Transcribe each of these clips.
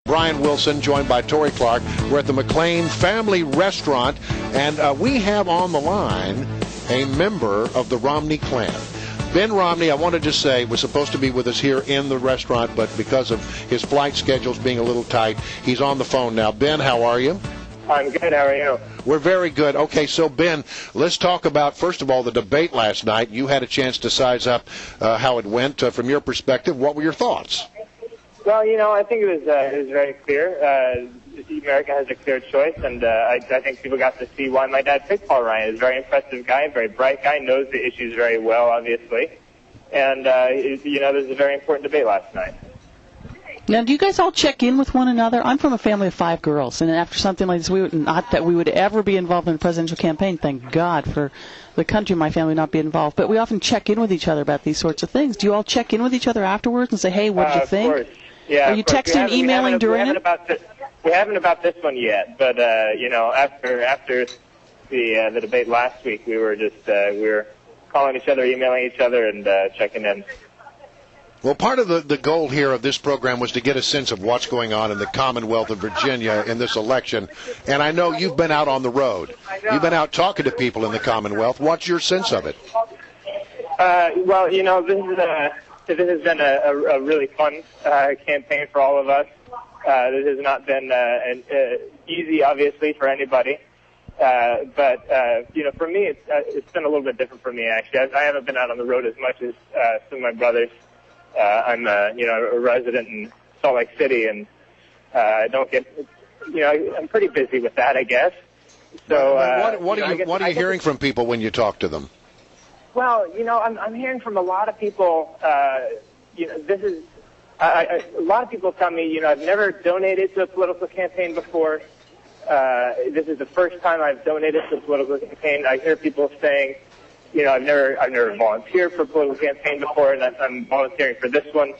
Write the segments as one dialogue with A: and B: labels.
A: Brian Wilson, joined by Tori Clark. We're at the McLean Family Restaurant, and we have on the line a member of the Romney clan. Ben Romney, I wanted to say, was supposed to be with us here in the restaurant, but because of his flight schedules being a little tight, he's on the phone now. Ben, how are you?
B: I'm good. How are you?
A: We're very good. Okay, so Ben, let's talk about, first of all, the debate last night. You had a chance to size up how it went. From your perspective, what were your thoughts?
B: Well, I think it was very clear. America has a clear choice, and I think people got to see why my dad picked Paul Ryan. He's a very impressive guy, very bright guy, knows the issues very well, obviously. And, there's a very important debate last night.
C: Now, do you guys all check in with one another? I'm from a family of 5 girls, and after something like this, not that we would ever be involved in a presidential campaign, thank God for the country and my family not be involved, but we often check in with each other about these sorts of things. Do you all check in with each other afterwards and say, hey, what did you think?
B: Of course. Yeah,
C: are you texting and emailing during it?
B: We haven't about this one yet, but after the debate last week, we were calling each other, emailing each other, and checking in.
A: Well, part of the goal here of this program was to get a sense of what's going on in the Commonwealth of Virginia in this election, and I know you've been out on the road. You've been out talking to people in the Commonwealth. What's your sense of it?
B: This has been a really fun campaign for all of us. This has not been easy, obviously, for anybody. But for me, it's been a little bit different for me, actually. I haven't been out on the road as much as some of my brothers. I'm a resident in Salt Lake City, and I don't get, I'm pretty busy with that, I guess. So
A: what are you hearing from people when you talk to them?
B: Well, I'm hearing from a lot of people. A lot of people tell me, I've never donated to a political campaign before. This is the first time I've donated to a political campaign. I hear people saying, I've never volunteered for a political campaign before, and I'm volunteering for this one.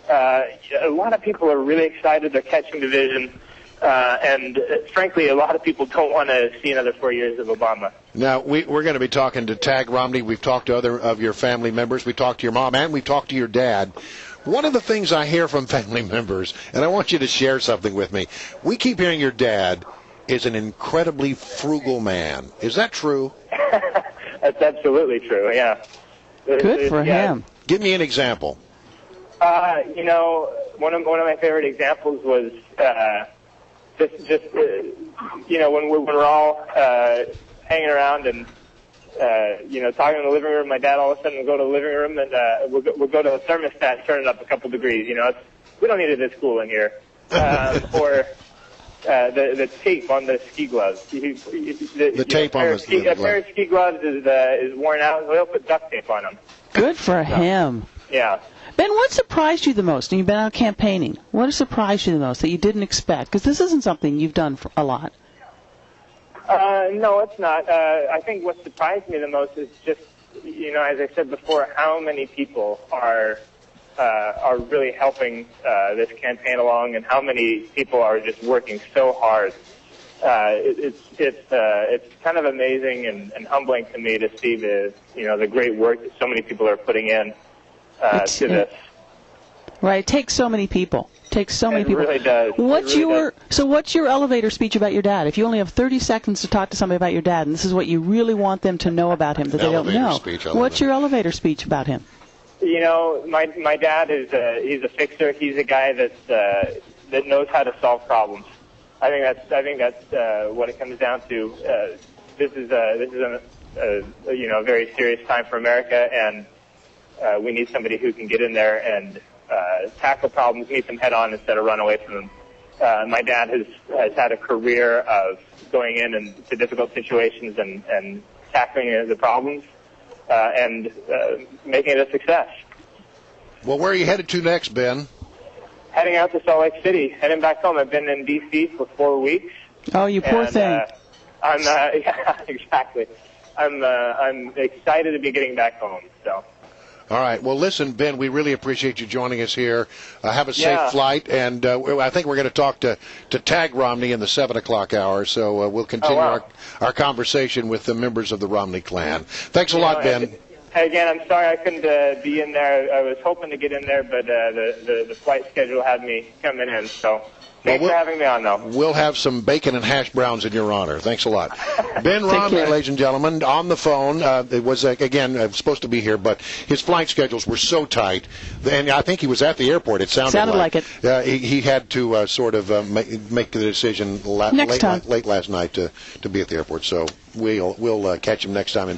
B: A lot of people are really excited. They're catching the vision. And frankly, a lot of people don't want to see another 4 years of Obama.
A: Now, we're going to be talking to Tag Romney. We've talked to other of your family members. We talked to your mom, and we've talked to your dad. One of the things I hear from family members, and I want you to share something with me, we keep hearing your dad is an incredibly frugal man. Is that true?
B: That's absolutely true, yeah.
C: Good for him.
A: Give me an example.
B: One of my favorite examples was when we're all hanging around and talking in the living room. My dad all of a sudden will go to the living room and we'll go to the thermostat, turn it up a couple degrees. We don't need it this cool in here. Or the tape on the ski gloves.
A: The tape on the ski gloves.
B: A pair of ski gloves is worn out, so they'll put duct tape on them.
C: Good for him.
B: Yeah.
C: Ben, what surprised you the most? And you've been out campaigning. What has surprised you the most that you didn't expect? Because this isn't something you've done for a lot.
B: No, it's not. I think what surprised me the most is just, as I said before, how many people are really helping this campaign along, and how many people are just working so hard. It's kind of amazing and humbling to me to see the great work that so many people are putting in to this.
C: Right, it takes so many people. It
B: really does.
C: So what's your elevator speech about your dad? If you only have 30 seconds to talk to somebody about your dad, and this is what you really want them to know about him that they don't know, what's your elevator speech about him?
B: My dad he's a fixer. He's a guy that knows how to solve problems. I think that's what it comes down to. This is a very serious time for America, and we need somebody who can get in there and tackle problems, meet them head on instead of run away from them. My dad has had a career of going into difficult situations and tackling the problems and making it a success.
A: Well, where are you headed to next, Ben?
B: Heading out to Salt Lake City, heading back home. I've been in D.C. for 4 weeks.
C: Oh, you poor thing.
B: Yeah, exactly. I'm excited to be getting back home. So.
A: All right. Well, listen, Ben, we really appreciate you joining us here. Have a safe flight, and I think we're going to talk to Tag Romney in the 7 o'clock hour, so we'll continue our conversation with the members of the Romney clan. Thanks a lot, Ben.
B: Again, I'm sorry I couldn't be in there. I was hoping to get in there, but the flight schedule had me coming in, so Thanks for having me on, though.
A: We'll have some bacon and hash browns in your honor. Thanks a lot. Ben Romney, ladies and gentlemen, on the phone. It was, again, supposed to be here, but his flight schedules were so tight. And I think he was at the airport, it sounded like
C: it.
A: He had to sort of make the decision late last night to be at the airport. So we'll catch him next time.